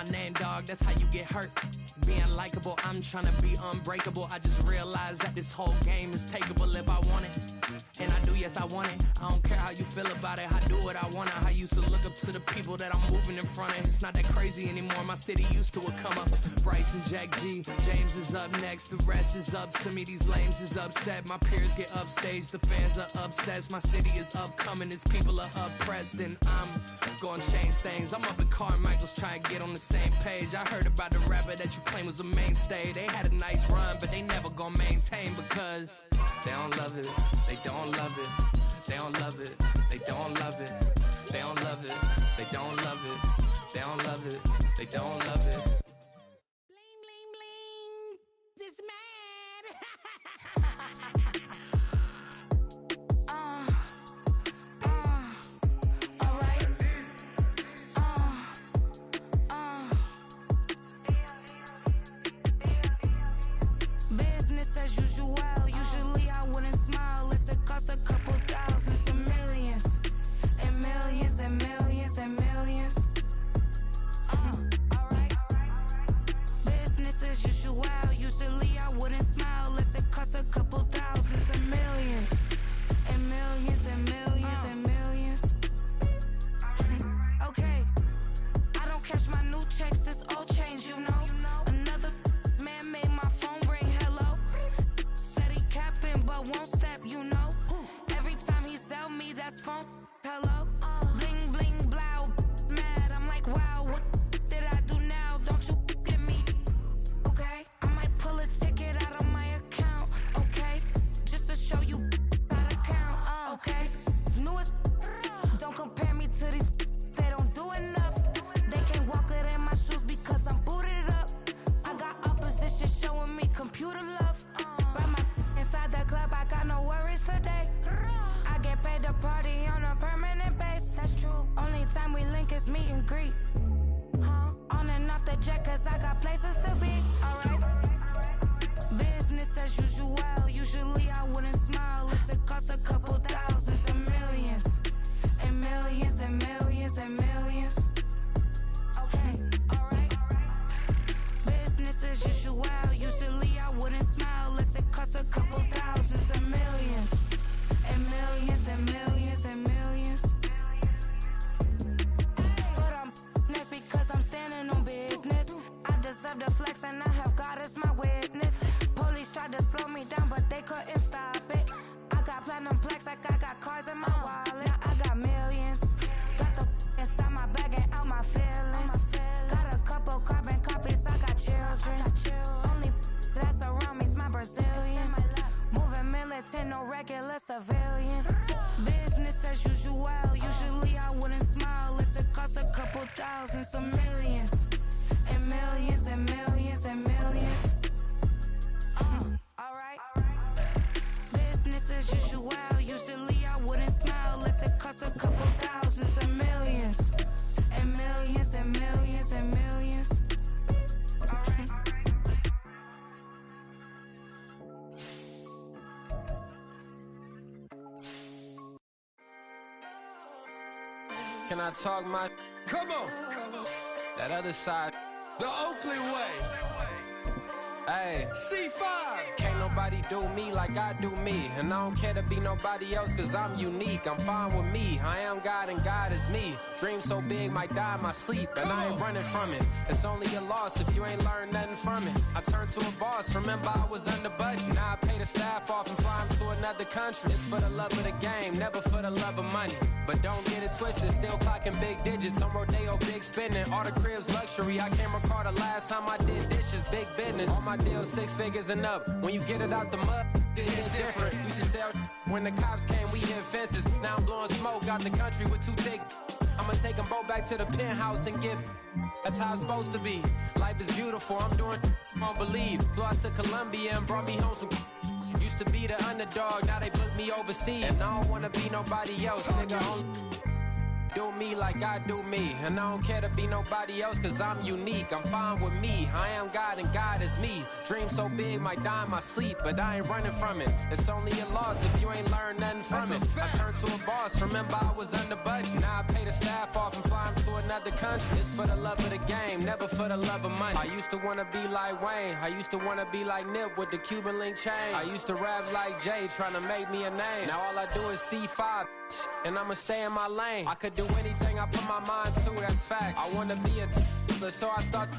my name, dog, that's how you get hurt. Being likable, I'm tryna be unbreakable. I just realized that this whole game is takeable if I want it. And I do, yes, I want it. I don't care how you feel about it, I do what I want it. I used to look up to the people that I'm moving in front of. It's not that crazy anymore, my city used to a come up. Bryce and Jack G, James is up next, the rest is up to me. These lames is upset, my peers get upstaged, the fans are obsessed. My city is upcoming, these people are oppressed, and I'm gonna change things. I'm up at Carmichael's trying to get on the same page. I heard about the rapper that you claim was a mainstay. They had a nice run, but they never gonna maintain because they don't love it, they don't love it, they don't love it, they don't love it, they don't love it, they don't love it, they don't love it, they don't love it. Bling, bling, bling, this mad. Alright. Business as usual. Usually I wouldn't smile unless it costs a couple thousands and millions. And millions and millions and millions. Alright. Business as usual. Usually I wouldn't smile unless it costs a couple thousands and millions. And millions and millions and millions. Okay. I don't cash my new checks, this old change, you know. Another man made my phone ring, hello. Said he capping but won't step, you know. Every time he sell me, that's phone, hello. Bling, bling, blow, mad. I'm like, wow, what did I do now? Don't you get me, okay? I might pull a ticket out of my account, okay? Just to show you how to count, okay? Newest, don't compare me to these, they don't do enough. They can't walk it in my shoes because I'm booted up. I got opposition showing me computer love. By my inside the club, I got no worries today. I get paid to party on a permanent base. That's true. Only time we link is meet and greet. On and off the jet, cause I got places to be. Alright. Business as usual. Usually I wouldn't smile unless it costs a couple thousands and millions. And millions and millions and millions. Okay, alright. Business as usual. Usually I wouldn't smile unless it costs a couple thousands and millions. And millions and millions and millions. But I'm next because I'm standing on business. I deserve the flex and I have God as my witness. Police tried to slow me down but they couldn't stop it. I got platinum plaques like I got cars in my wallet. Now I got millions. Got the inside my bag and out my feelings. Got a couple carbon copies, I got children. Only that's around me's my Brazilian. Moving militant, no regular civilian. Business as usual. Usually I wouldn't smile unless it costs a couple thousands of millions. And millions and millions and millions. Alright. Business as usual. Usually I wouldn't smile unless it costs a couple thousands and millions. And millions and millions and millions. Alright. Can I talk my? Come on, That other side. the Oakley way. Hey. C5. Can't nobody do me like I do me. And I don't care to be nobody else cause I'm unique. I'm fine with me, I am God and God is me. Dream so big might die in my sleep. And I ain't running from it. It's only a loss if you ain't learned nothing from it. I turned to a boss, remember I was under budget. Now I pay the staff off and fly them to another country. It's for the love of the game, never for the love of money. But don't get it twisted, still clocking big digits. On Rodeo, big spending, all the cribs luxury. I can't recall the last time I did dishes, big business. All my deals 6 figures and up. When you get it out the mud, it hit different. Used to sell when the cops came, we hit fences. Now I'm blowing smoke out the country with 2 thick. I'ma take them both back to the penthouse and get. That's how it's supposed to be. Life is beautiful, I'm doing won't believe. Flew out to Colombia and brought me home some. Used to be the underdog, now they book me overseas. And I don't wanna be nobody else, nigga. do me like I do me. And I don't care to be nobody else cause I'm unique. I'm fine with me, I am God and God is me. Dream so big might die in my sleep, but I ain't running from it. It's only a loss if you ain't learned nothing from it. I turned to a boss, remember I was under budget. Now I pay the staff off and fly them to another country. It's for the love of the game, never for the love of money. I used to wanna be like Wayne, I used to wanna be like Nip with the Cuban link chain. I used to rap like Jay, trying to make me a name. Now all I do is C5, and I'ma stay in my lane. I could do anything I put my mind to, that's facts. I wanna be a so I start.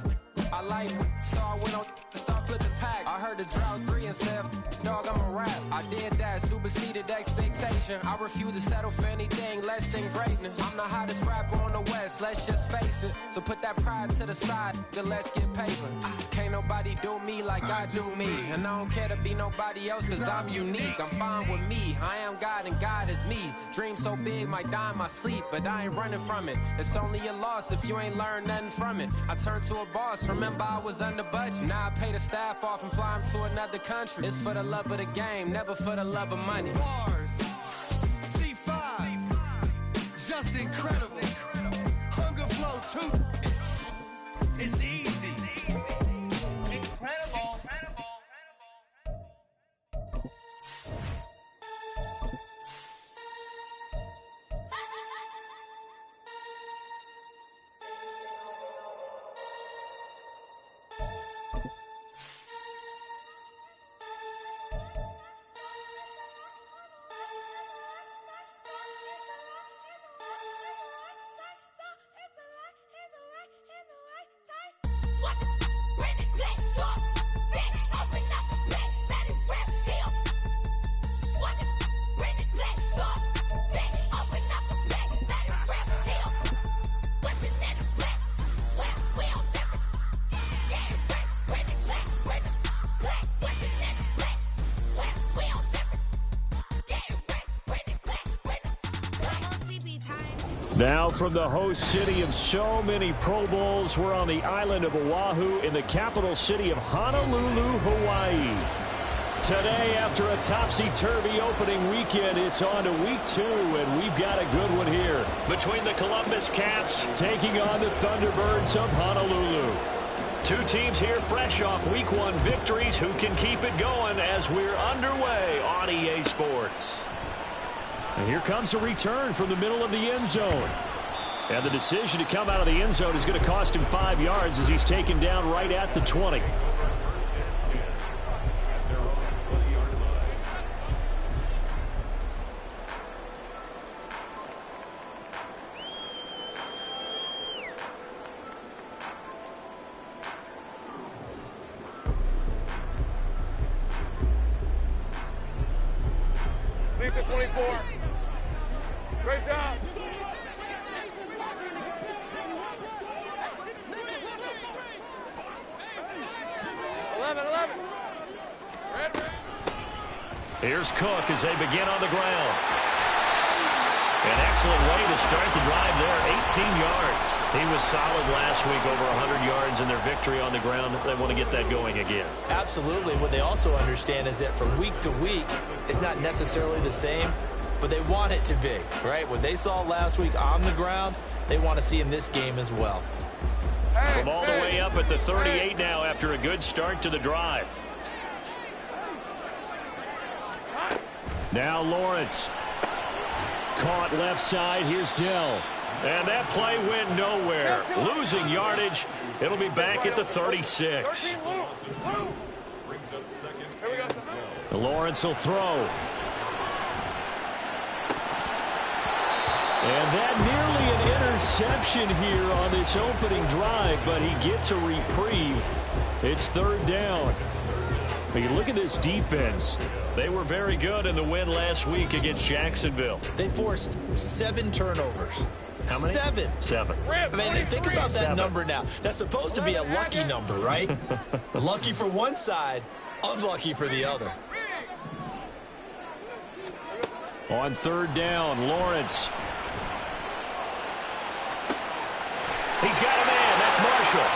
I like, so I went on to start flipping packs. I heard the drought 3 and said, dog, I'm a rap. I did that, superseded expectation. I refuse to settle for anything less than greatness. I'm the hottest rapper on the West, let's just face it. So put that pride to the side, then let's get paper. Can't nobody do me like I do me. And I don't care to be nobody else cause I'm unique. I'm fine with me, I am God and God is me. Dream so big might die in my sleep, but I ain't running from it. It's only a loss if you ain't learned nothing from it. I turned to a boss, remember I was under budget. Now I pay the staff off and fly them to another country. It's for the love of the game, never for the love of money. Bars, C5, just incredible. Hunger Flow 2, it's easy. Incredible. Now from the host city of so many Pro Bowls, we're on the island of Oahu in the capital city of Honolulu, Hawaii. Today, after a topsy-turvy opening weekend, it's on to week 2, and we've got a good one here. Between the Columbus Caps taking on the Thunderbirds of Honolulu. Two teams here fresh off week 1 victories who can keep it going as we're underway on EA Sports. And here comes a return from the middle of the end zone. And the decision to come out of the end zone is going to cost him 5 yards as he's taken down right at the 20. Lisa 24. Great job. Here's Cook as they begin on the ground. An excellent way to start the drive there, 18 yards. He was solid last week, over 100 yards in their victory on the ground. They want to get that going again. Absolutely. What they also understand is that from week to week, it's not necessarily the same, but they want it to be, right? What they saw last week on the ground, they want to see in this game as well. From all the way up at the 38 now after a good start to the drive. Now Lawrence. Caught left side. Here's Dell. And that play went nowhere. Losing yardage. It'll be back at the 36. Lawrence will throw. And that nearly an interception here on this opening drive, but he gets a reprieve. It's 3rd down. But you look at this defense. They were very good in the win last week against Jacksonville. They forced 7 turnovers. How many? 7. I mean, think about that number now. That's supposed to be a lucky number, right? Lucky for one side, unlucky for the other. On 3rd down, Lawrence. He's got a man. That's Marshall.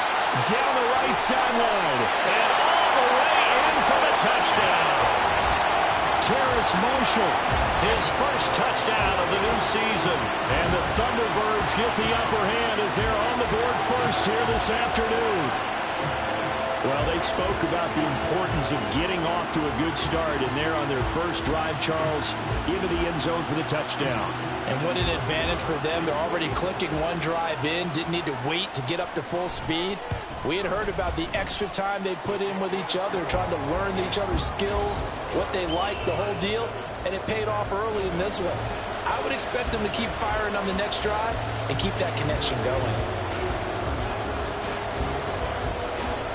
Down the right sideline. And all the way in for the touchdown. Terrace Marshall, his first touchdown of the new season. And the Thunderbirds get the upper hand as they're on the board first here this afternoon. Well, they spoke about the importance of getting off to a good start, and they're on their first drive, Charles, into the end zone for the touchdown. And what an advantage for them. They're already clicking one drive in, didn't need to wait to get up to full speed. We had heard about the extra time they put in with each other, trying to learn each other's skills, what they like, the whole deal, and it paid off early in this one. I would expect them to keep firing on the next drive and keep that connection going.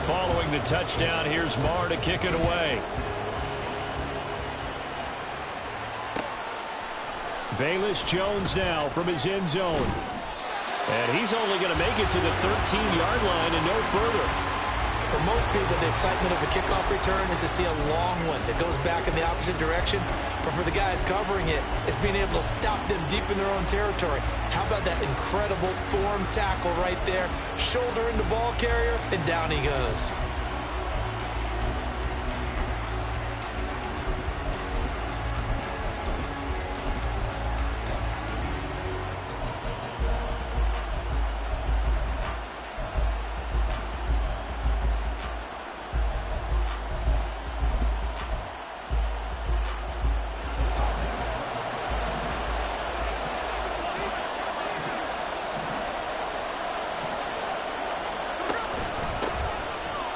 Following the touchdown, here's Marr to kick it away. Velus Jones now from his end zone. And he's only going to make it to the 13-yard line and no further. For most people, the excitement of a kickoff return is to see a long one that goes back in the opposite direction. But for the guys covering it, it's being able to stop them deep in their own territory. How about that incredible form tackle right there? Shoulder into ball carrier, and down he goes.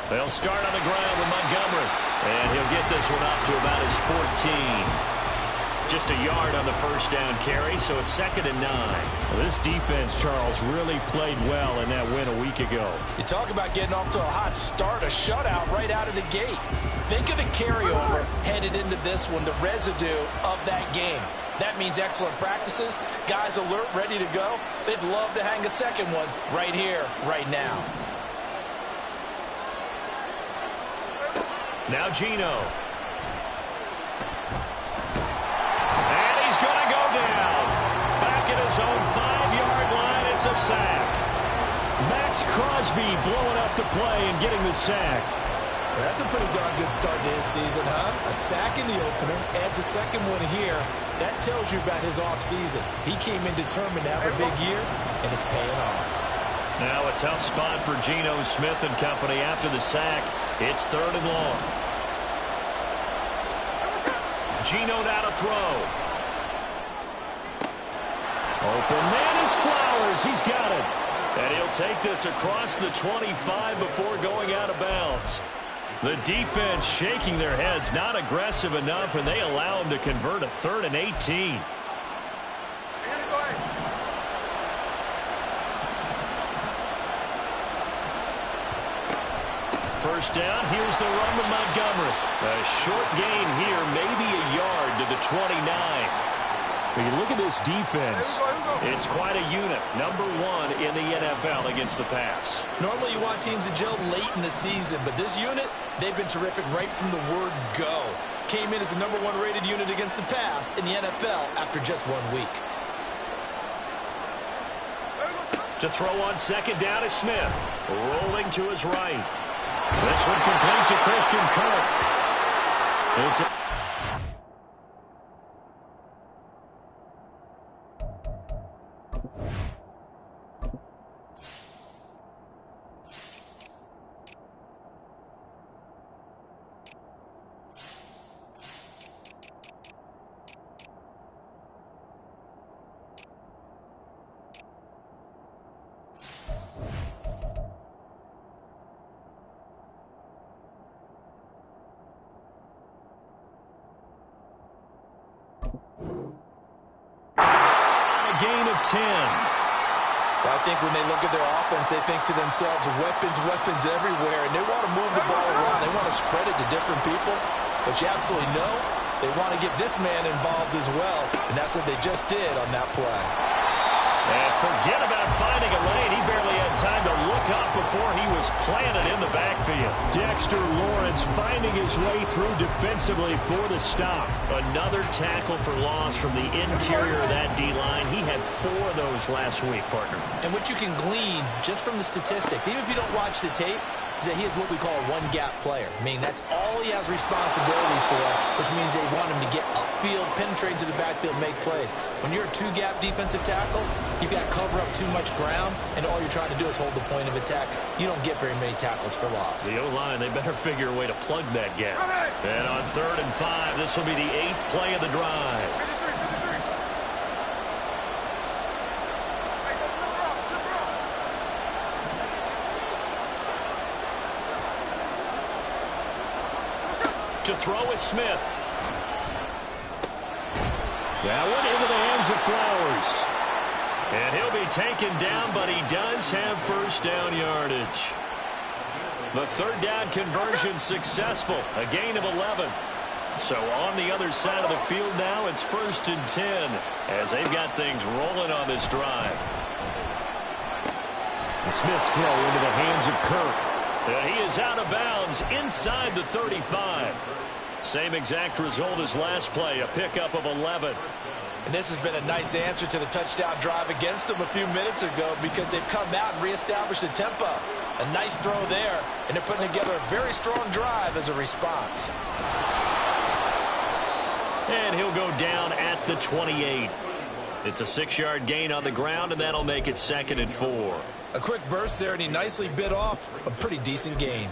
They'll start on the ground with Montgomery. And he'll get this one up to about his 14. Just a yard on the first down carry, so it's 2nd and 9. Well, this defense, Charles, really played well in that win a week ago. You talk about getting off to a hot start, a shutout right out of the gate. Think of the carryover headed into this one, the residue of that game. That means excellent practices, guys alert, ready to go. They'd love to hang a second one right here, right now. Now Geno. And he's going to go down. Back at his own 5-yard line, it's a sack. Max Crosby blowing up the play and getting the sack. Well, that's a pretty darn good start to his season, huh? A sack in the opener, adds a second one here. That tells you about his offseason. He came in determined to have a big year, and it's paying off. Now a tough spot for Geno Smith and company after the sack. It's 3rd and long. Geno now to throw. Open man is Flowers. He's got it. And he'll take this across the 25 before going out of bounds. The defense shaking their heads, not aggressive enough, and they allow him to convert a 3rd and 18. First down, here's the run with Montgomery. A short gain here, maybe a yard to the 29. When you look at this defense, it's quite a unit. Number 1 in the NFL against the pass. Normally you want teams to gel late in the season, but this unit, they've been terrific right from the word go. Came in as the number 1 rated unit against the pass in the NFL after just 1 week. To throw on 2nd down is Smith. Rolling to his right. This one complete to Christian Kirk. It's gain of 10. Well, I think when they look at their offense, they think to themselves, weapons everywhere, and they want to move the ball around. They want to spread it to different people, but you absolutely know they want to get this man involved as well, and that's what they just did on that play. And forget about finding a lane. He barely had time to look up before he was planted in the backfield. Dexter Lawrence finding his way through defensively for the stop. Another tackle for loss from the interior of that D-line. He had 4 of those last week, partner. And what you can glean just from the statistics, even if you don't watch the tape, is that he is what we call a one-gap player. I mean, that's all he has responsibility for, which means they want him to get upfield, penetrate to the backfield, make plays. When you're a two-gap defensive tackle, you've got to cover up too much ground, and all you're trying to do is hold the point of attack. You don't get very many tackles for loss. The O-line, they better figure a way to plug that gap. And on 3rd and 5, this will be the 8th play of the drive. To throw is Smith. That one into the hands of Flowers. And he'll be taken down, but he does have first down yardage. The 3rd down conversion successful. A gain of 11. So on the other side of the field now, it's 1st and 10 as they've got things rolling on this drive. The Smith's throw into the hands of Kirk. And he is out of bounds inside the 35. Same exact result as last play, a pickup of 11. And this has been a nice answer to the touchdown drive against them a few minutes ago because they've come out and reestablished the tempo. A nice throw there, and they're putting together a very strong drive as a response. And he'll go down at the 28. It's a 6-yard gain on the ground, and that'll make it 2nd and 4. A quick burst there, and he nicely bit off a pretty decent gain.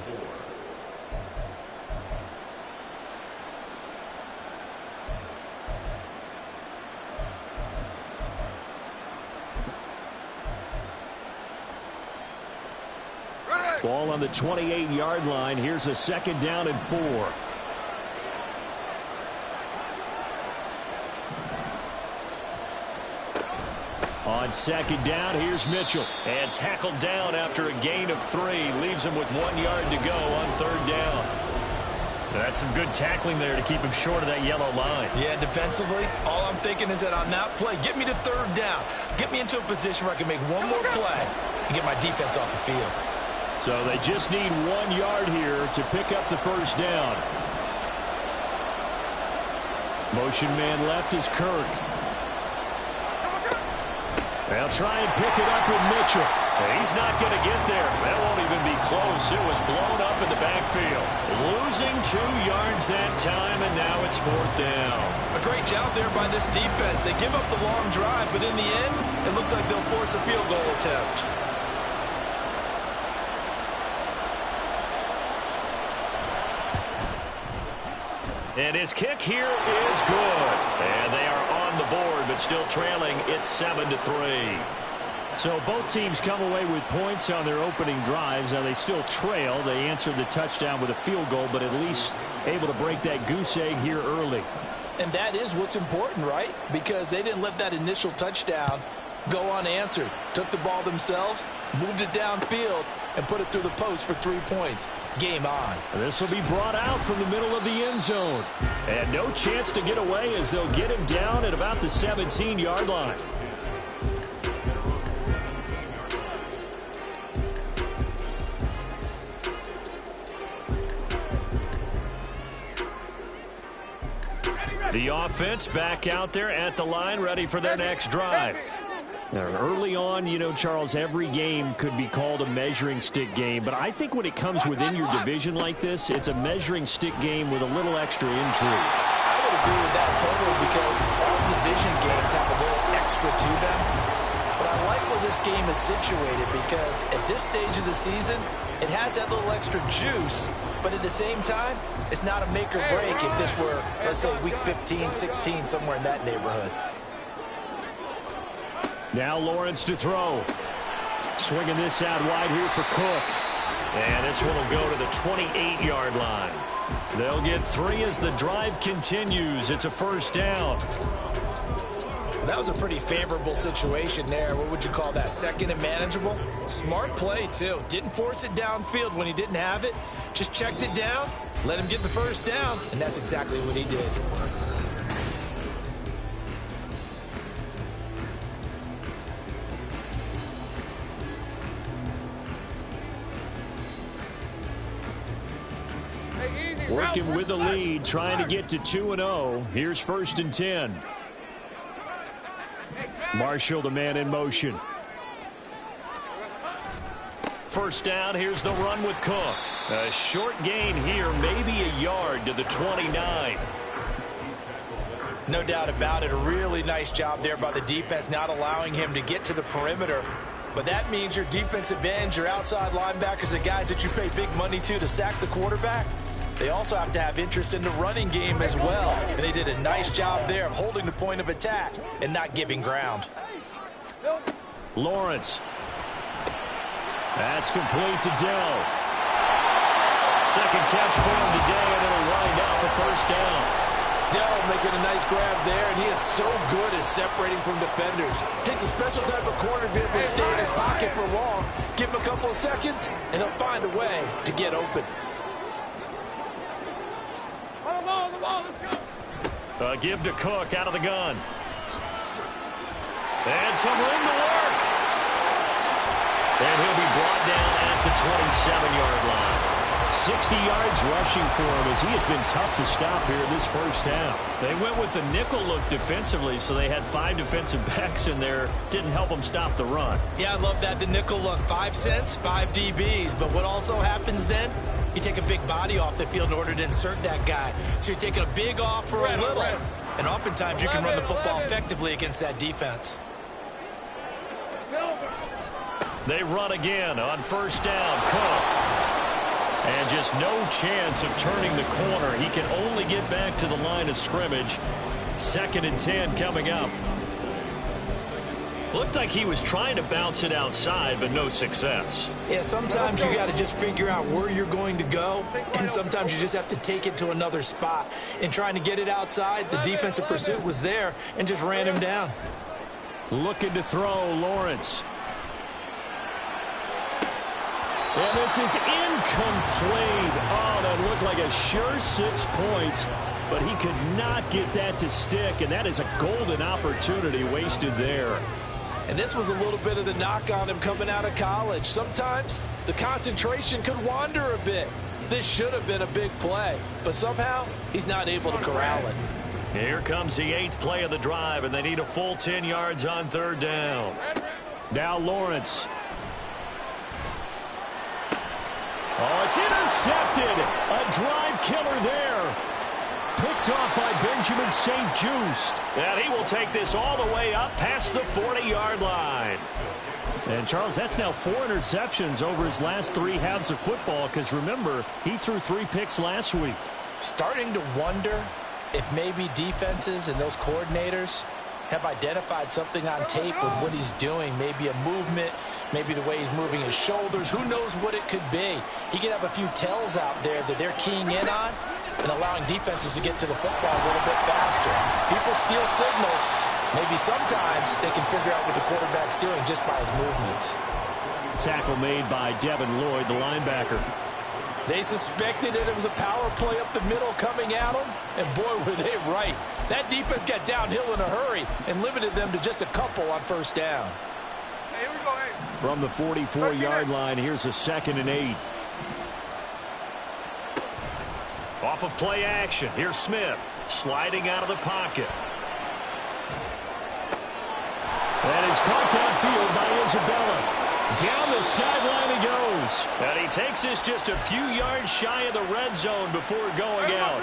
Ball on the 28-yard line. Here's a 2nd down and 4. On 2nd down, here's Mitchell. And tackled down after a gain of 3. Leaves him with 1 yard to go on 3rd down. That's some good tackling there to keep him short of that yellow line. Yeah, defensively, all I'm thinking is that on that play, get me to 3rd down. Get me into a position where I can make one more play and get my defense off the field. So they just need 1 yard here to pick up the first down. Motion man left is Kirk. They'll try and pick it up with Mitchell. He's not going to get there. That won't even be close. It was blown up in the backfield. Losing 2 yards that time, and now it's 4th down. A great job there by this defense. They give up the long drive, but in the end, it looks like they'll force a field goal attempt. And his kick here is good. And they are on the board, but still trailing. It's 7-3. So both teams come away with points on their opening drives. Now they still trail. They answered the touchdown with a field goal, but at least able to break that goose egg here early. And that is what's important, right? Because they didn't let that initial touchdown go unanswered. Took the ball themselves, moved it downfield, and put it through the post for 3 points. Game on. This will be brought out from the middle of the end zone. And no chance to get away as they'll get him down at about the 17-yard line. The offense back out there at the line, ready for their next drive. Now, early on, you know, Charles, every game could be called a measuring stick game. But I think when it comes within your division like this, it's a measuring stick game with a little extra intrigue. I would agree with that totally because all division games have a little extra to them. But I like where this game is situated because at this stage of the season, it has that little extra juice. But at the same time, it's not a make or break if this were, let's say, week 15, 16, somewhere in that neighborhood. Now Lawrence to throw. Swinging this out wide here for Cook. And this one will go to the 28-yard line. They'll get 3 as the drive continues. It's a first down. That was a pretty favorable situation there. What would you call that? Second and manageable? Smart play, too. Didn't force it downfield when he didn't have it. Just checked it down, let him get the first down, and that's exactly what he did. Working with the lead, trying to get to 2-0. Here's 1st and 10. Marshall, the man in motion. first down. Here's the run with Cook. A short gain here, maybe a yard to the 29. No doubt about it. A really nice job there by the defense, not allowing him to get to the perimeter. But that means your defensive ends, your outside linebackers, the guys that you pay big money to sack the quarterback, they also have to have interest in the running game as well. And they did a nice job there of holding the point of attack and not giving ground. Lawrence. That's complete to Dell. Second catch for him today, and it'll wind up a first down. Dell making a nice grab there, and he is so good at separating from defenders. Takes a special type of corner to be able to stay in his pocket for long. Give him a couple of seconds, and he'll find a way to get open. Let's go. Give to Cook out of the gun. And some room to work. And he'll be brought down at the 27-yard line. 60 yards rushing for him as he has been tough to stop here in this first half. They went with the nickel look defensively, so they had 5 defensive backs in there. Didn't help them stop the run. Yeah, I love that, the nickel look. 5 cents, 5 DBs. But what also happens then? You take a big body off the field in order to insert that guy. So you're taking a big off for a little. And oftentimes you can run the football effectively against that defense. They run again on first down. Cook. And just no chance of turning the corner. He can only get back to the line of scrimmage. 2nd and 10 coming up. Looked like he was trying to bounce it outside, but no success. Yeah, sometimes you got to just figure out where you're going to go, and sometimes you just have to take it to another spot. In trying to get it outside, the defensive pursuit was there and just ran him down. Looking to throw, Lawrence. And this is incomplete. Oh, that looked like a sure 6 points, but he could not get that to stick, and that is a golden opportunity wasted there. And this was a little bit of the knock on him coming out of college. Sometimes the concentration could wander a bit. This should have been a big play, but somehow he's not able to corral it. Here comes the 8th play of the drive, and they need a full 10 yards on 3rd down. Now Lawrence. Oh, it's intercepted. A drive killer there. Picked off by Benjamin St-Juste. And he will take this all the way up past the 40-yard line. And, Charles, that's now 4 interceptions over his last 3 halves of football, because, remember, he threw 3 picks last week. Starting to wonder if maybe defenses and those coordinators have identified something on tape with what he's doing. Maybe a movement, maybe the way he's moving his shoulders. Who knows what it could be? He could have a few tells out there that they're keying in on and allowing defenses to get to the football a little bit faster. People steal signals. Maybe sometimes they can figure out what the quarterback's doing just by his movements. Tackle made by Devin Lloyd, the linebacker. They suspected that it was a power play up the middle coming at them, and boy, were they right. That defense got downhill in a hurry and limited them to just a couple on first down. Hey, here we go, hey. From the 44-yard line, here's a 2nd and 8. Off of play action, here's Smith sliding out of the pocket. And he's caught downfield by Isabella. Down the sideline he goes. And he takes this just a few yards shy of the red zone before going out.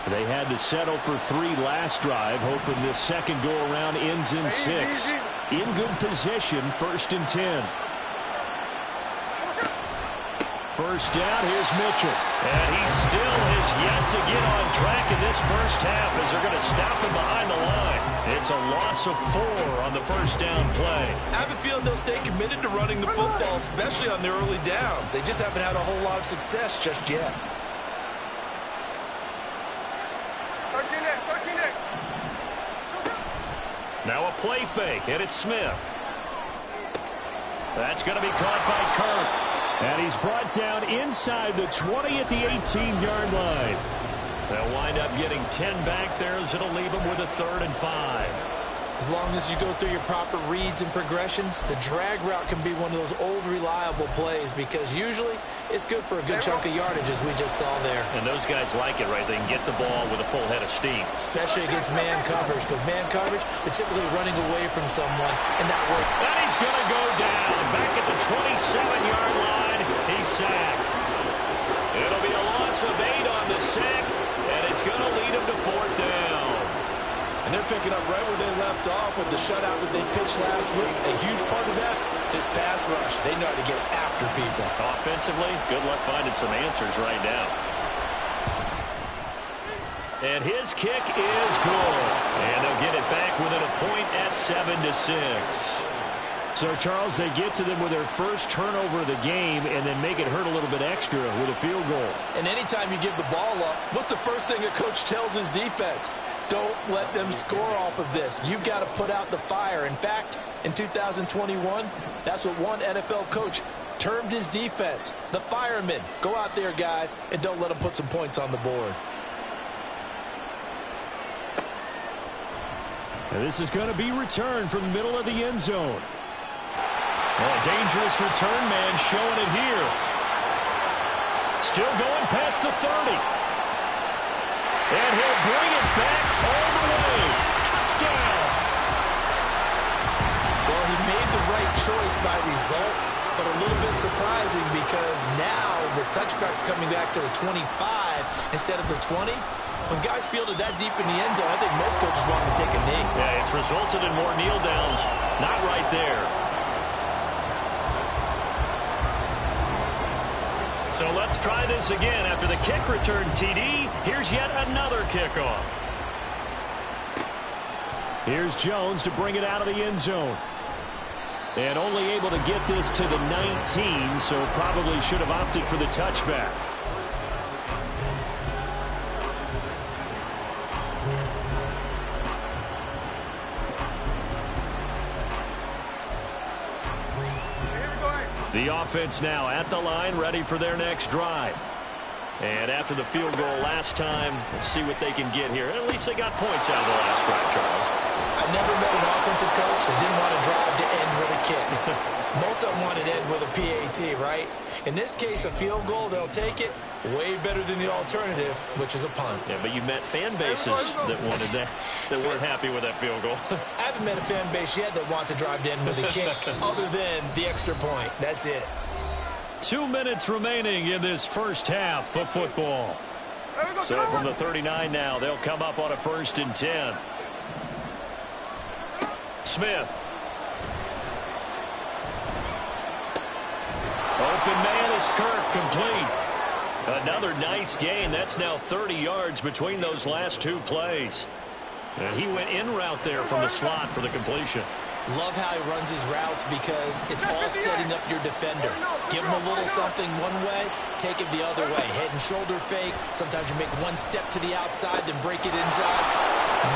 They had to settle for 3 last drive, hoping this second go-around ends in 6. In good position, 1st and 10. First down, here's Mitchell. And he still has yet to get on track in this first half as they're going to stop him behind the line. It's a loss of 4 on the first down play. I have a feeling they'll stay committed to running the football, especially on their early downs. They just haven't had a whole lot of success just yet. 13 next. Now a play fake, and it's Smith. That's going to be caught by Kirk. And he's brought down inside the 20 at the 18-yard line. They'll wind up getting 10 back there as it'll leave them with a 3rd and 5. As long as you go through your proper reads and progressions, the drag route can be one of those old reliable plays because usually it's good for a good chunk of yardage as we just saw there. And those guys like it, right? They can get the ball with a full head of steam. Especially against man coverage, because man coverage, they're typically running away from someone and not working. And he's going to go down back at the 27-yard line. He's sacked. It'll be a loss of 8 on the sack, and it's going to lead him to 4th down. And they're picking up right where they left off with the shutout that they pitched last week. A huge part of that, this pass rush. They know how to get after people. Offensively, good luck finding some answers right now. And his kick is good. And they'll get it back within a point at 7-6. So, Charles, they get to them with their first turnover of the game and then make it hurt a little bit extra with a field goal. And anytime you give the ball up, what's the first thing a coach tells his defense? Don't let them score off of this. You've got to put out the fire. In fact, in 2021, that's what one NFL coach termed his defense. The firemen. Go out there, guys, and don't let them put some points on the board. And this is going to be returned from the middle of the end zone. Oh, dangerous return man showing it here. Still going past the 30. And he'll bring it back all the way. Touchdown. Well, he made the right choice by result, but a little bit surprising because now the touchback's coming back to the 25 instead of the 20. When guys fielded that deep in the end zone, I think most coaches want to take a knee. Yeah, it's resulted in more kneel downs. Not right there. So let's try this again. After the kick return TD, here's yet another kickoff. Here's Jones to bring it out of the end zone. And only able to get this to the 19, so probably should have opted for the touchback. The offense now at the line, ready for their next drive. And after the field goal last time, let's see what they can get here. At least they got points out of the last drive, Charles. I never met an offensive coach that didn't want to drive to end with a kick. Most of them wanted to end with a PAT, right? In this case, a field goal, they'll take it. Way better than the alternative, which is a punt. Yeah, but you met fan bases that wanted that, that weren't happy with that field goal. I haven't met a fan base yet that wants to drive to end with a kick, other than the extra point. That's it. 2 minutes remaining in this first half of football. So from the 39 now, they'll come up on a 1st and 10. Smith. Open man is Kirk, complete. Another nice gain. That's now 30 yards between those last 2 plays. And he went in route there from the slot for the completion. Love how he runs his routes because it's all setting up your defender. Give him a little something one way, take it the other way. Head and shoulder fake. Sometimes you make one step to the outside, then break it inside.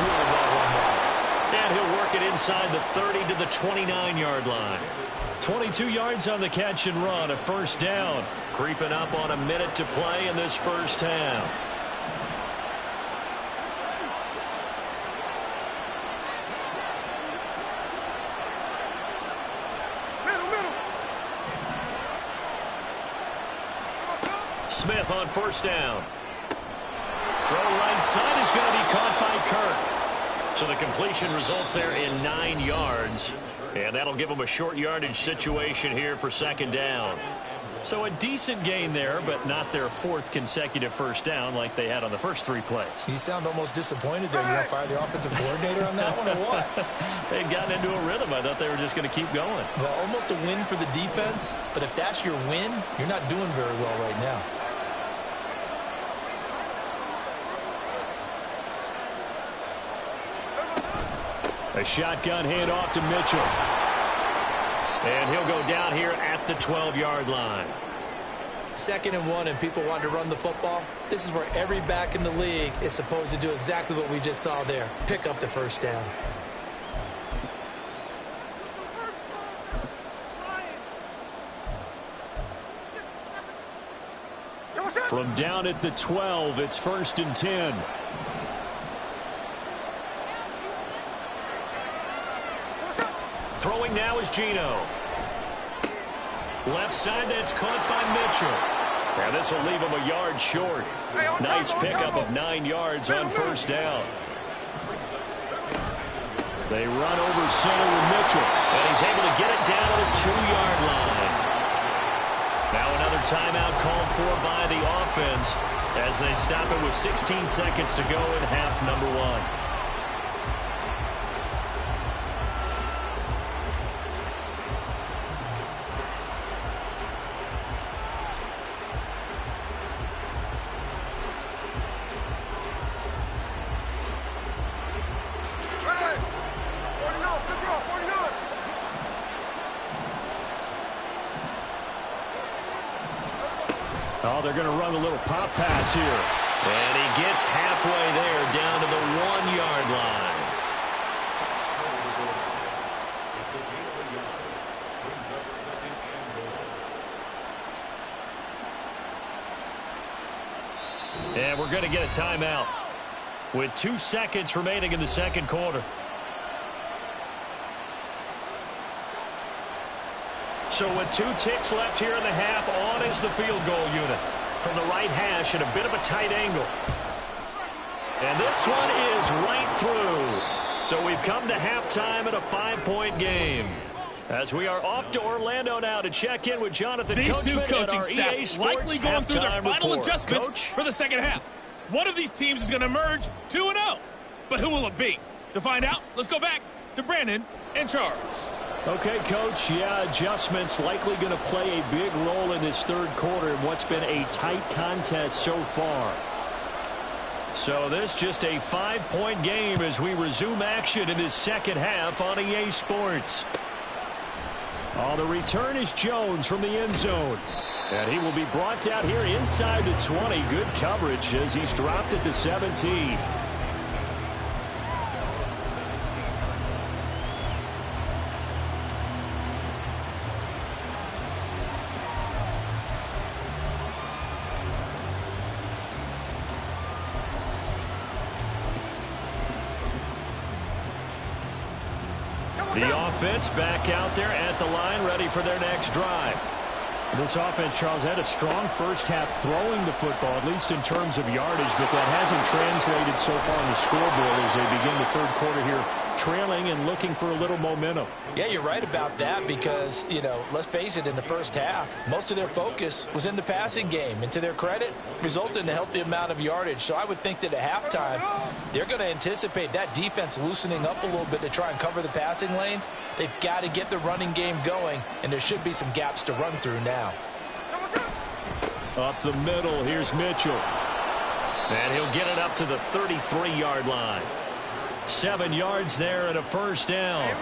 Really well run route. And he'll work it inside the 30 to the 29-yard line. 22 yards on the catch and run, a 1st down. Creeping up on a minute to play in this first half. Smith on 1st down. Throw right side is going to be caught by Kirk. So the completion results there in 9 yards. And that'll give them a short yardage situation here for 2nd down. So a decent gain there, but not their 4th consecutive 1st down like they had on the first 3 plays. You sound almost disappointed there. You want to fire the offensive coordinator on that one or what? They'd gotten into a rhythm. I thought they were just going to keep going. Well, almost a win for the defense. But if that's your win, you're not doing very well right now. A shotgun handoff to Mitchell. And he'll go down here at the 12-yard line. 2nd and 1, and people want to run the football. This is where every back in the league is supposed to do exactly what we just saw there. Pick up the 1st down. From down at the 12, it's 1st and 10. Throwing now is Geno. Left side, that's caught by Mitchell. And this will leave him a yard short. Nice pickup of 9 yards on 1st down. They run over center with Mitchell. And he's able to get it down to the 2-yard line. Now another timeout called for by the offense as they stop it with 16 seconds to go in half number 1. Oh, they're going to run a little pop pass here. And he gets halfway there down to the 1-yard line. And we're going to get a timeout with 2 seconds remaining in the second quarter. So with 2 ticks left here in the half, on is the field goal unit from the right hash at a bit of a tight angle. And this one is right through. So we've come to halftime at a 5-point game. As we are off to Orlando now to check in with Jonathan These Coachman two coaching and our EA staffs Sports likely going through their final report. adjustments Coach? for the second half. One of these teams is going to emerge 2-0. But who will it be? To find out, let's go back to Brandon and Charles. Okay, Coach. Yeah, adjustments likely going to play a big role in this third quarter in what's been a tight contest so far. So this just a 5-point game as we resume action in this second half on EA Sports. On the return is Jones from the end zone. And he will be brought down here inside the 20. Good coverage as he's dropped at the 17. The offense back out there at the line, ready for their next drive. This offense, Charles, had a strong first half throwing the football, at least in terms of yardage, but that hasn't translated so far on the scoreboard as they begin the third quarter here, trailing and looking for a little momentum. Yeah, you're right about that because, you know, let's face it, in the first half, most of their focus was in the passing game. And to their credit, resulted in a healthy amount of yardage. So I would think that at halftime, they're going to anticipate that defense loosening up a little bit to try and cover the passing lanes. They've got to get the running game going, and there should be some gaps to run through now. Up the middle, here's Mitchell. And he'll get it up to the 33-yard line. 7 yards there and a first down.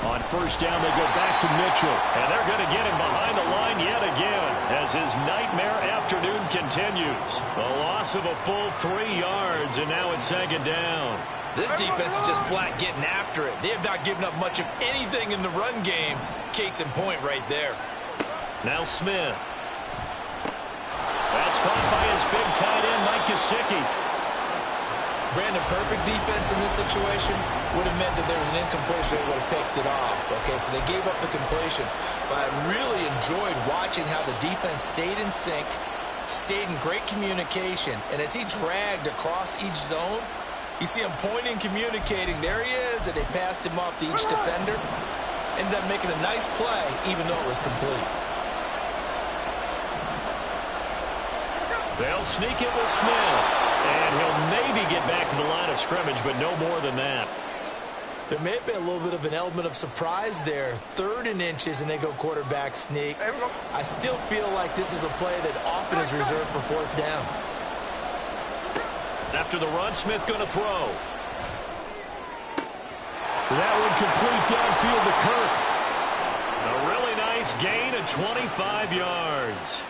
On first down, they go back to Mitchell. And they're going to get him behind the line yet again as his nightmare afternoon continues. A loss of a full 3 yards, and now it's second down. This defense is just flat getting after it. They have not given up much of anything in the run game. Case in point right there. Now Smith. That's caught by his big tight end, Mike Gesicki. Brandon, perfect defense in this situation would have meant that there was an incompletion. They would have picked it off. Okay, so they gave up the completion. But I really enjoyed watching how the defense stayed in sync, stayed in great communication. And as he dragged across each zone, you see him pointing, communicating. There he is, and they passed him off to each defender. Ended up making a nice play, even though it was complete. They'll sneak it with Smith. And he'll maybe get back to the line of scrimmage, but no more than that. There may have been a little bit of an element of surprise there. 3rd and inches, and they go quarterback sneak. I still feel like this is a play that often is reserved for 4th down. After the run, Smith going to throw. That one complete downfield to Kirk. A really nice gain of 25 yards.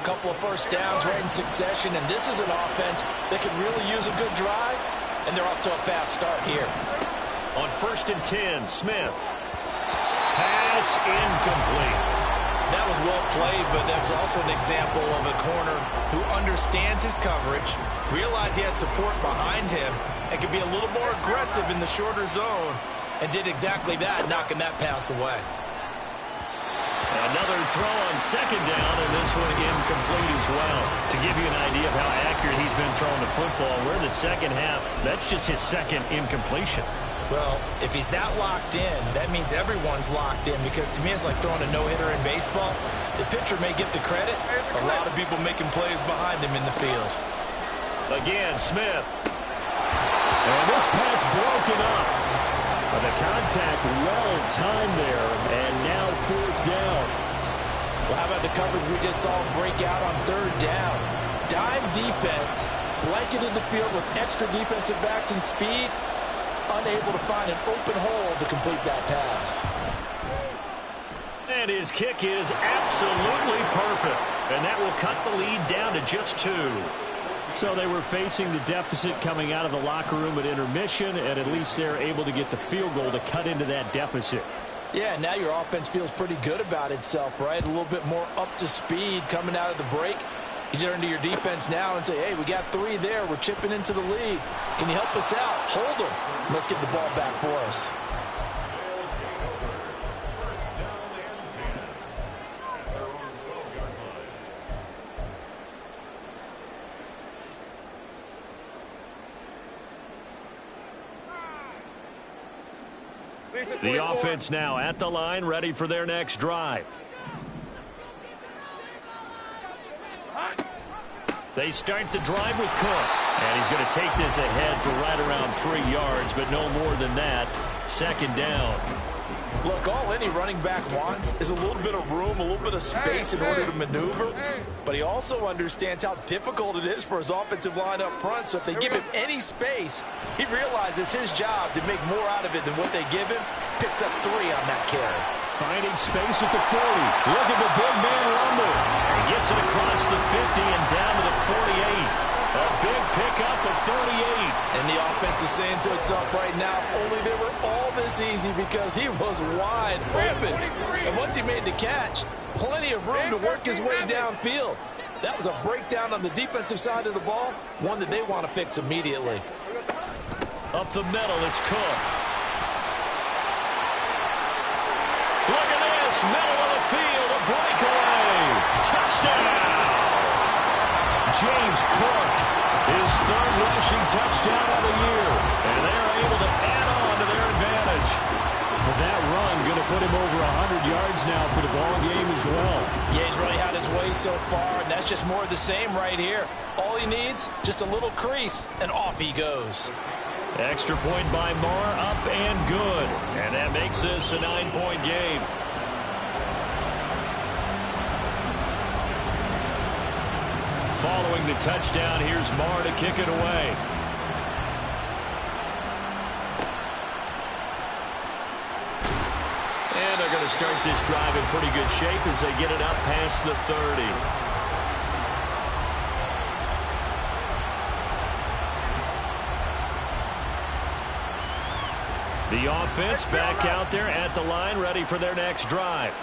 A couple of first downs right in succession, and this is an offense that could really use a good drive, and they're off to a fast start here. On 1st and 10, Smith. Pass incomplete. That was well played, but that's also an example of a corner who understands his coverage, realized he had support behind him, and could be a little more aggressive in the shorter zone, and did exactly that, knocking that pass away. Another throw on second down, and this one incomplete as well. To give you an idea of how accurate he's been throwing the football, we're in the second half. That's just his second incompletion. Well, if he's that locked in, that means everyone's locked in, because to me it's like throwing a no-hitter in baseball. The pitcher may get the credit. A lot of people making plays behind him in the field. Again, Smith. And this pass broken up. But the contact well timed there, and now fourth down. Well, how about the coverage we just saw break out on third down? Dime defense, blanketed the field with extra defensive backs and speed, unable to find an open hole to complete that pass. And his kick is absolutely perfect. And that will cut the lead down to just 2. So they were facing the deficit coming out of the locker room at intermission, and at least they're able to get the field goal to cut into that deficit. Yeah, now your offense feels pretty good about itself, right? A little bit more up to speed coming out of the break. You turn to your defense now and say, hey, we got 3 there. We're chipping into the lead. Can you help us out? Hold them. Let's get the ball back for us. The offense now at the line, ready for their next drive. They start the drive with Cook. And he's going to take this ahead for right around 3 yards, but no more than that. Second down. Look, all any running back wants is a little bit of room, a little bit of space in order to maneuver. But he also understands how difficult it is for his offensive line up front. So if they give him any space, he realizes his job to make more out of it than what they give him. Picks up 3 on that carry. Finding space at the 40. Look at the big man rumble. And gets it across the 50 and down to the 48. A big pickup of 38. And the offense is saying to itself right now, only they were all this easy because he was wide open. And once he made the catch, plenty of room to work his way downfield. That was a breakdown on the defensive side of the ball, one that they want to fix immediately. Up the middle, it's Cook. Look at this, middle of the field, a breakaway. Touchdown. James Cook, his 3rd rushing touchdown of the year. And they're able to add on to their advantage. With that run, going to put him over 100 yards now for the ball game as well. Yeah, he's really had his way so far, and that's just more of the same right here. All he needs, just a little crease, and off he goes. Extra point by Marr, up and good. And that makes this a 9-point game. Following the touchdown, here's Marr to kick it away. And they're going to start this drive in pretty good shape as they get it up past the 30. The offense back out there at the line, ready for their next drive.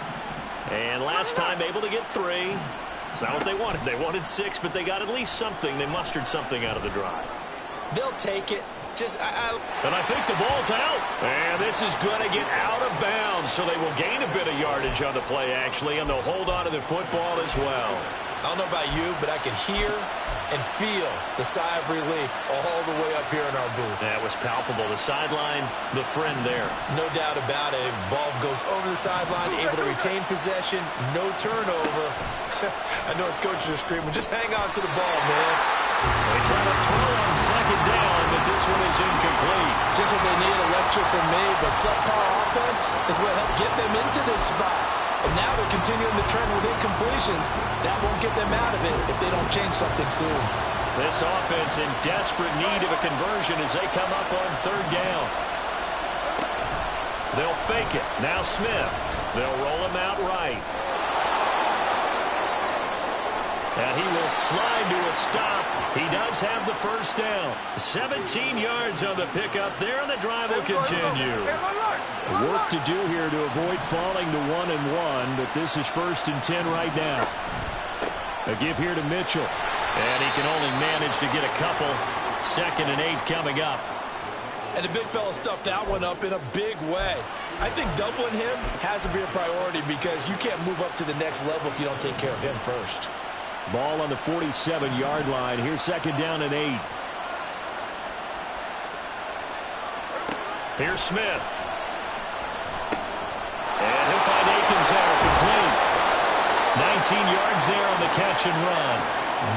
And last time able to get 3. It's not what they wanted. They wanted 6, but they got at least something. They mustered something out of the drive. They'll take it. And I think the ball's out. And this is going to get out of bounds, so they will gain a bit of yardage on the play, actually, and they'll hold on to the football as well. I don't know about you, but I could hear and feel the sigh of relief all the way up here in our booth. That was palpable. The sideline, the friend there. No doubt about it. Ball goes over the sideline, able to retain possession, no turnover. I know his coaches are screaming, just hang on to the ball, man. They try to throw on second down, but this one is incomplete. Just what they need, a lecture from me, but subpar offense is what helped get them into this spot. And now they're continuing the trend with incompletions. That won't get them out of it if they don't change something soon. This offense in desperate need of a conversion as they come up on third down. They'll fake it. Now Smith. They'll roll him out right. And he will slide to a stop. He does have the first down. 17 yards on the pickup there, and the drive will continue. Work to do here to avoid falling to 1-1, but this is 1st and 10 right now. A give here to Mitchell. And he can only manage to get a couple. 2nd and 8 coming up. And the big fella stuffed that one up in a big way. I think doubling him has to be a priority because you can't move up to the next level if you don't take care of him first. Ball on the 47-yard line. Here's second down and 8. Here's Smith. And he'll find Akins there, complete. 19 yards there on the catch and run.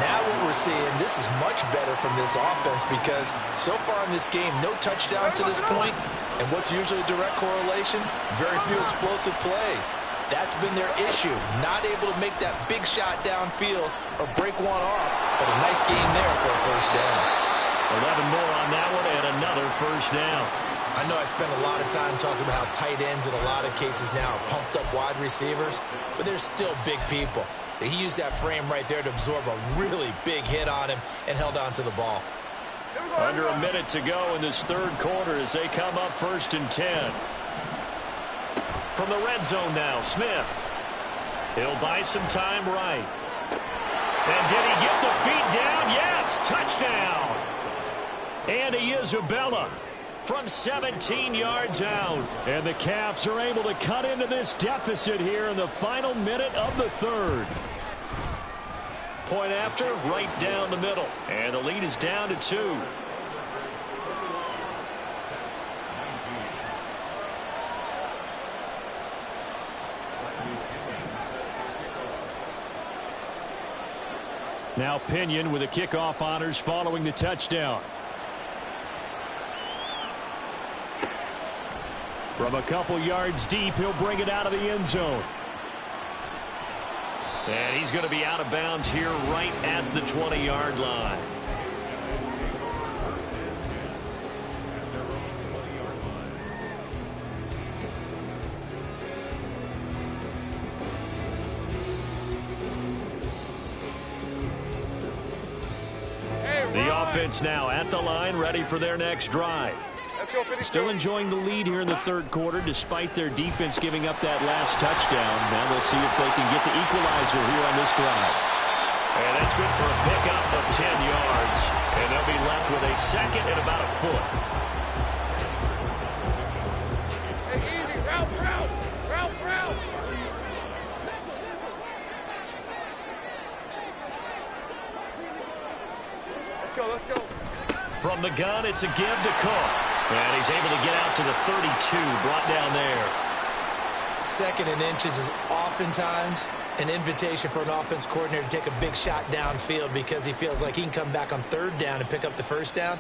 Now what we're seeing, this is much better from this offense because so far in this game, no touchdown to this point. And what's usually a direct correlation? Very few explosive plays. That's been their issue. Not able to make that big shot downfield or break one off. But a nice game there for a first down. 11 more on that one and another first down. I know I spent a lot of time talking about how tight ends in a lot of cases now are pumped up wide receivers, but they're still big people. He used that frame right there to absorb a really big hit on him and held on to the ball. Under a minute to go in this third quarter as they come up 1st and 10. From the red zone now, Smith. He'll buy some time right. And did he get the feet down? Yes, touchdown. Andy Isabella from 17 yards out. And the Caps are able to cut into this deficit here in the final minute of the third. Point after, right down the middle. And the lead is down to 2. Now Pinion with the kickoff honors following the touchdown. From a couple yards deep, he'll bring it out of the end zone. And he's going to be out of bounds here right at the 20-yard line. The offense now at the line, ready for their next drive. Still enjoying the lead here in the third quarter despite their defense giving up that last touchdown. Now they'll see if they can get the equalizer here on this drive. And that's good for a pickup of 10 yards. And they'll be left with a second and about a foot. Hey, easy. Route. Let's go. From the gun, it's a give to Cook. And he's able to get out to the 32, brought down there. 2nd and inches is oftentimes an invitation for an offense coordinator to take a big shot downfield because he feels like he can come back on 3rd down and pick up the first down.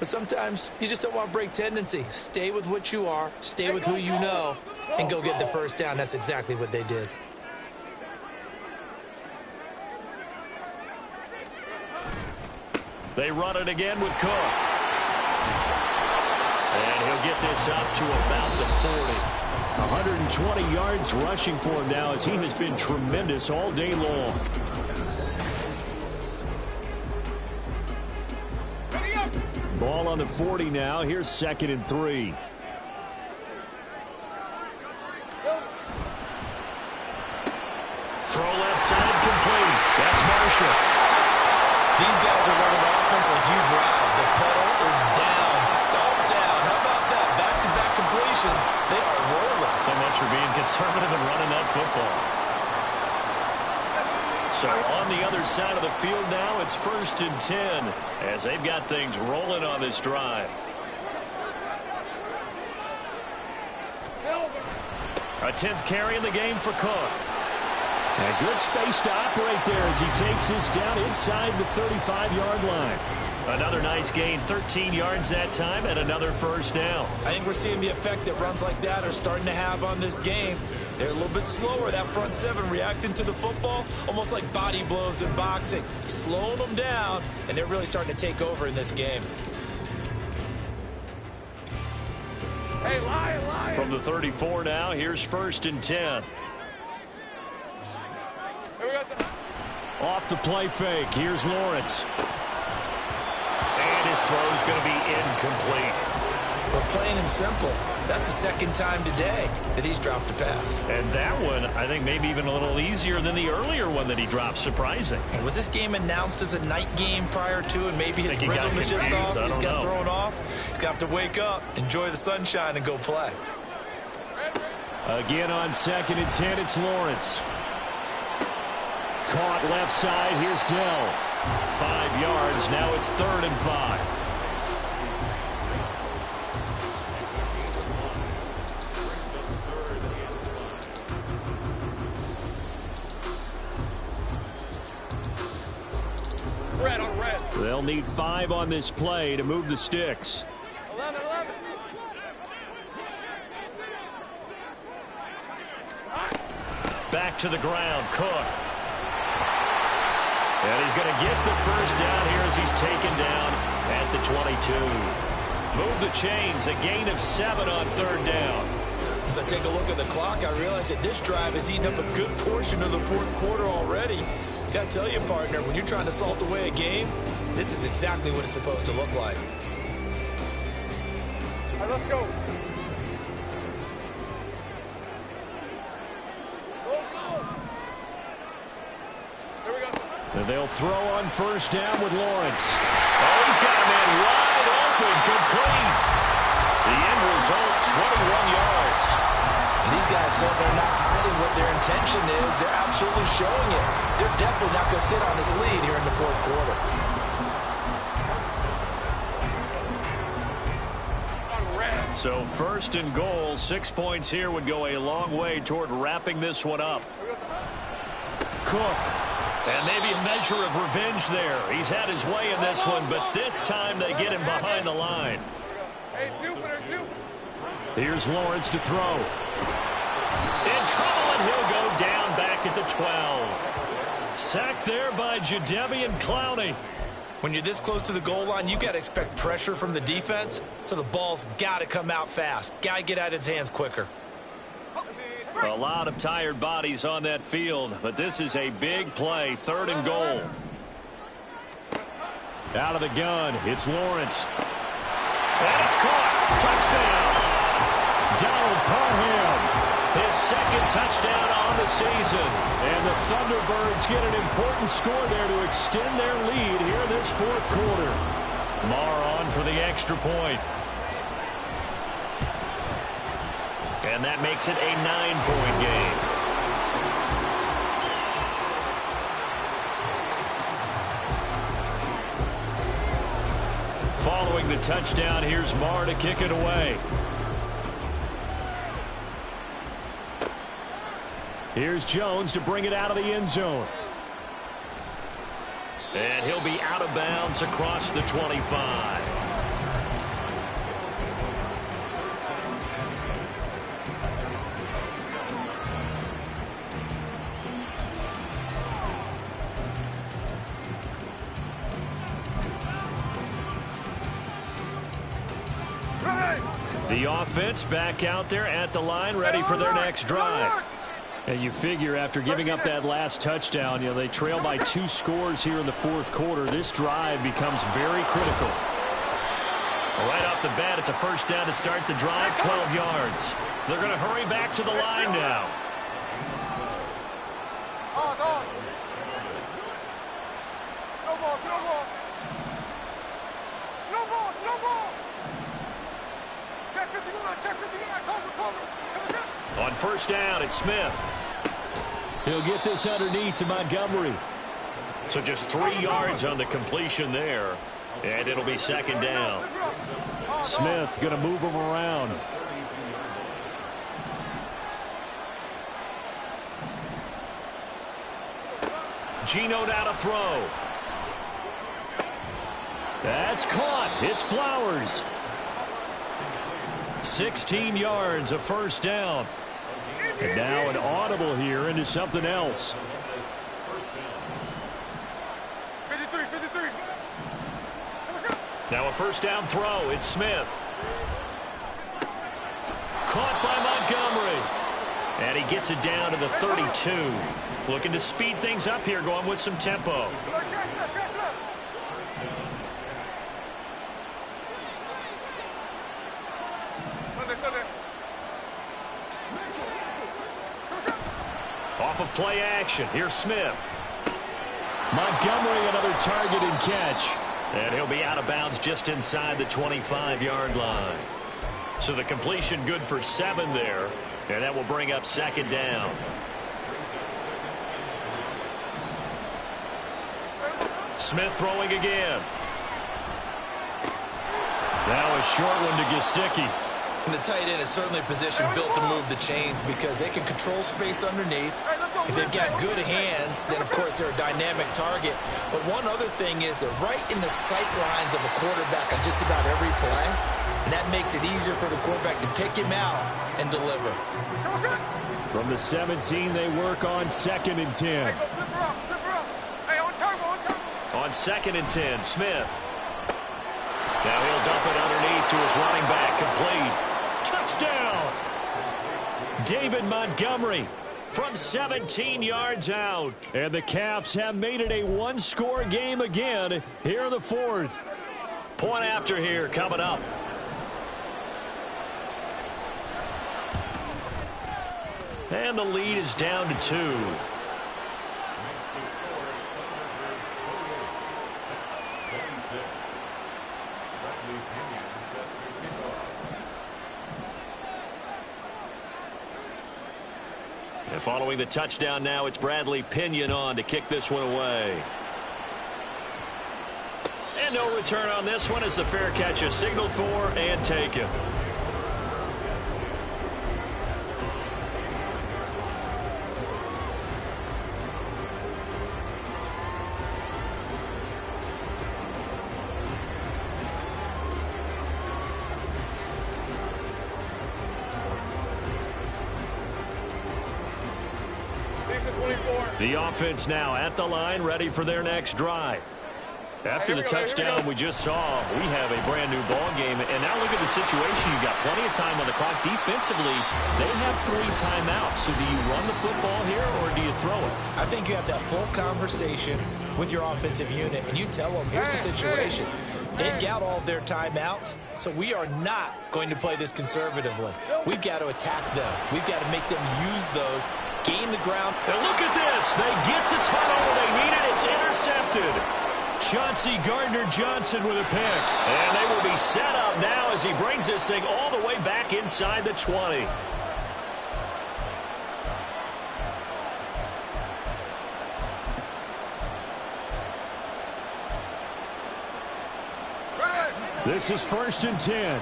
But sometimes you just don't want to break tendency. Stay with what you are, stay with who you know, and go get the first down. That's exactly what they did. They run it again with Cook. And he'll get this up to about the 40. 120 yards rushing for him now as he has been tremendous all day long. Ball on the 40 now. Here's 2nd and 3. Throw left side complete. That's Marshall. These guys are running offense like you drive. The pedal is down, stomped down. How about that? Back-to-back completions. They are rolling. So much for being conservative and running that football. So on the other side of the field now, it's 1st and 10 as they've got things rolling on this drive. A 10th carry in the game for Cook. And good space to operate there as he takes this down inside the 35-yard line. Another nice gain, 13 yards that time, and another first down. I think we're seeing the effect that runs like that are starting to have on this game. They're a little bit slower, that front 7 reacting to the football, almost like body blows in boxing, slowing them down, and they're really starting to take over in this game. Hey, Lion. From the 34 now, here's 1st and 10. Off the play fake, here's Lawrence. And his throw's going to be incomplete. But plain and simple, that's the 2nd time today that he's dropped a pass. And that one, I think, maybe even a little easier than the earlier one that he dropped. Surprising. Was this game announced as a night game prior to, and maybe his rhythm is just off? He's got thrown off. He's got to wake up, enjoy the sunshine, and go play. Again on 2nd and 10, it's Lawrence. Caught left side, here's Dell. 5 yards, now it's 3rd and 5. Red on red. They'll need 5 on this play to move the sticks. 11. Back to the ground, Cook. And he's going to get the first down here as he's taken down at the 22. Move the chains, a gain of 7 on 3rd down. As I take a look at the clock, I realize that this drive has eaten up a good portion of the 4th quarter already. Got to tell you, partner, when you're trying to salt away a game, this is exactly what it's supposed to look like. All right, let's go. Here we go. And they'll throw on 1st down with Lawrence. Oh, he's got a man wide open, complete. The end result, 21 yards. These guys, so they're not hiding what their intention is. They're absolutely showing it. They're definitely not going to sit on this lead here in the 4th quarter. So 1st and goal, 6 points here would go a long way toward wrapping this one up. Cook. And maybe a measure of revenge there. He's had his way in this one, but this time they get him behind the line. Here's Lawrence to throw. In trouble, and he'll go down back at the 12. Sacked there by Jadeveon Clowney. When you're this close to the goal line, you got to expect pressure from the defense, so the ball's got to come out fast. Got to get out of his hands quicker. A lot of tired bodies on that field, but this is a big play, 3rd and goal. Out of the gun, it's Lawrence. And it's caught. Touchdown. Donald Parham, his 2nd touchdown on the season. And the Thunderbirds get an important score there to extend their lead here in this 4th quarter. Marr on for the extra point. And that makes it a 9-point game. Following the touchdown, here's Marr to kick it away. Here's Jones to bring it out of the end zone. And he'll be out of bounds across the 25. The offense back out there at the line, ready for their next drive. And you figure after giving up that last touchdown, they trail by 2 scores here in the 4th quarter. This drive becomes very critical. Right off the bat, it's a 1st down to start the drive, 12 yards. They're going to hurry back to the line now. On 1st down, it's Smith. He'll get this underneath to Montgomery. So just 3 yards on the completion there. And it'll be 2nd down. Smith going to move him around. Geno now to throw. That's caught. It's Flowers. 16 yards, a 1st down. And now an audible here into something else. 53. Now a 1st down throw. It's Smith. Caught by Montgomery. And he gets it down to the 32. Looking to speed things up here, going with some tempo. Off of play action, here's Smith. Montgomery, another target and catch. And he'll be out of bounds just inside the 25-yard line. So the completion good for 7 there. And that will bring up second down. Smith throwing again. Now a short one to Gesicki. The tight end is certainly a position built to move the chains because they can control space underneath. If they've got good hands, then, of course, they're a dynamic target. But one other thing is that right in the sight lines of a quarterback on just about every play, and that makes it easier for the quarterback to pick him out and deliver. From the 17, they work on 2nd and 10. On 2nd and 10, Smith. Now he'll dump it underneath to his running back. Complete. Touchdown! David Montgomery from 17 yards out. And the Caps have made it a one-score game again here in the 4th. Point after here coming up. And the lead is down to 2. And following the touchdown now, it's Bradley Pinion on to kick this one away. And no return on this one as the fair catch is signaled for and taken. The offense now at the line, ready for their next drive. After the touchdown we just saw, we have a brand-new ball game. And now look at the situation. You've got plenty of time on the clock. Defensively, they have 3 timeouts. So do you run the football here or do you throw it? I think you have that full conversation with your offensive unit, and you tell them, here's the situation. They've got all their timeouts, so we are not going to play this conservatively. We've got to attack them. We've got to make them use those, gain the ground. And look at this. They get the turnover they needed. It's intercepted. Chauncey Gardner-Johnson with a pick. And they will be set up now as he brings this thing all the way back inside the 20. This is 1st and 10.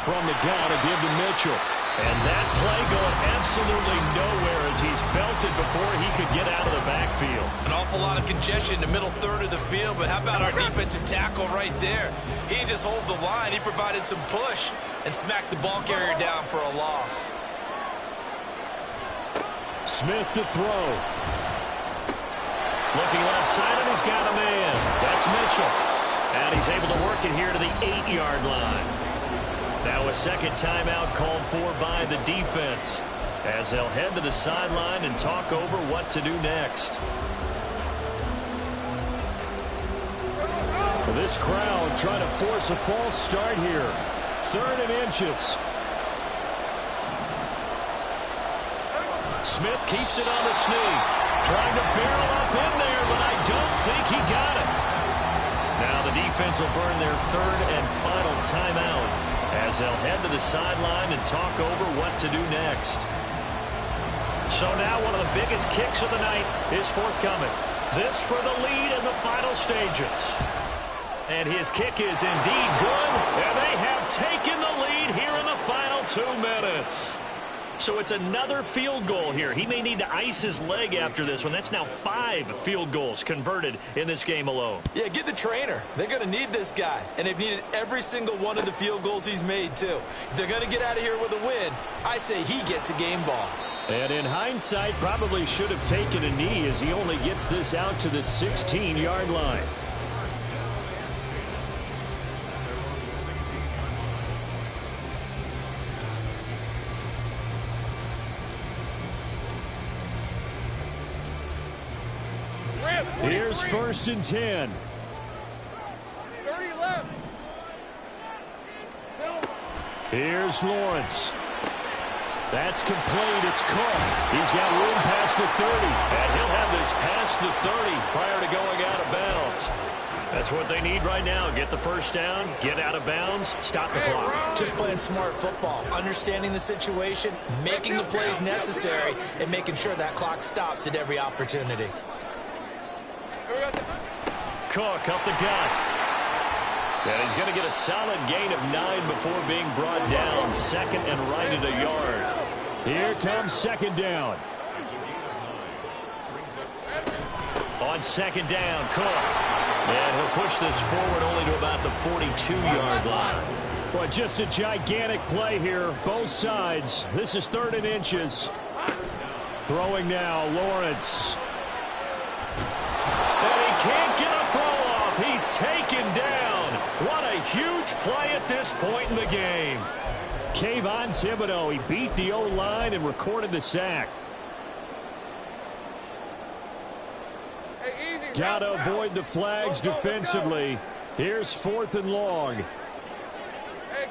From the gun to give to Mitchell. And that play going absolutely nowhere as he's belted before he could get out of the backfield. An awful lot of congestion in the middle third of the field, but how about our defensive tackle right there? He didn't just hold the line. He provided some push and smacked the ball carrier down for a loss. Smith to throw. Looking left side, and he's got a man. That's Mitchell. And he's able to work it here to the 8-yard line. Now a second timeout called for by the defense as they'll head to the sideline and talk over what to do next. Well, this crowd trying to force a false start here. 3rd and inches. Smith keeps it on the sneak. Trying to barrel up in there, but I don't think he got it. Now the defense will burn their 3rd and final timeout as they'll head to the sideline and talk over what to do next. So now one of the biggest kicks of the night is forthcoming. This for the lead in the final stages. And his kick is indeed good, and they have taken the lead here in the final 2 minutes. So it's another field goal here. He may need to ice his leg after this one. That's now 5 field goals converted in this game alone. Yeah, get the trainer. They're going to need this guy. And they've needed every single one of the field goals he's made, too. If they're going to get out of here with a win, I say he gets a game ball. And in hindsight, probably should have taken a knee as he only gets this out to the 16-yard line. Here's 1st and 10. 30 left. Here's Lawrence. That's complete. It's Cook. He's got room past the 30. And he'll have this past the 30 prior to going out of bounds. That's what they need right now. Get the first down, get out of bounds, stop the clock. Just playing smart football, understanding the situation, making the plays necessary, and making sure that clock stops at every opportunity. Cook up the gut. And he's going to get a solid gain of 9 before being brought down. Second and right at a yard. Here comes second down. On second down, Cook. And he'll push this forward only to about the 42-yard line. Well, just a gigantic play here, both sides. This is 3rd and inches. Throwing now, Lawrence. And he can't get a throw off. He's taken down. What a huge play at this point in the game. Kayvon Thibodeau, he beat the O-line and recorded the sack. Got to avoid the flags defensively. Here's 4th and long. Hey,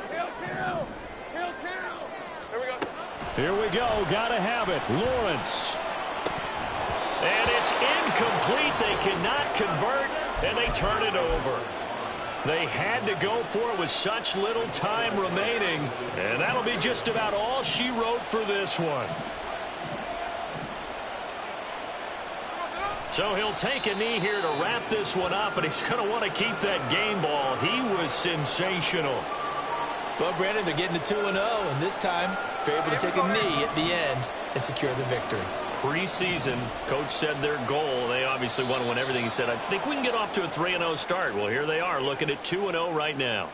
kill. Here we go. Here we go. Got to have it. Lawrence. And it's incomplete. They cannot convert, and they turn it over. They had to go for it with such little time remaining, and that'll be just about all she wrote for this one. So he'll take a knee here to wrap this one up, and he's going to want to keep that game ball. He was sensational. Well, Brandon, they're getting to 2-0, and this time they're able to take a knee at the end and secure the victory. Preseason, coach said their goal, they obviously want to win everything. He said, I think we can get off to a 3-0 start. Well, here they are looking at 2-0 right now.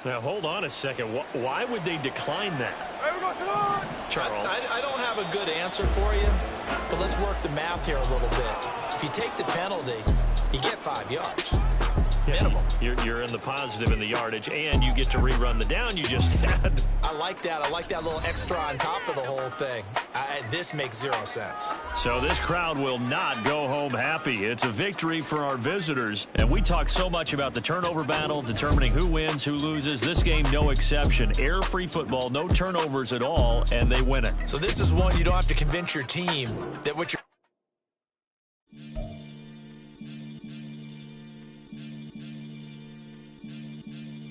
Now, hold on a second. Why would they decline that? Charles. I don't have a good answer for you, but let's work the math here a little bit. If you take the penalty, you get 5 yards. Minimum. You're in the positive in the yardage, and you get to rerun the down you just had. I like that. I like that little extra on top of the whole thing. This makes 0 sense. So this crowd will not go home happy. It's a victory for our visitors. And we talk so much about the turnover battle, determining who wins, who loses. This game, no exception. Error-free football, no turnovers at all, and they win it. So this is one you don't have to convince your team that what you're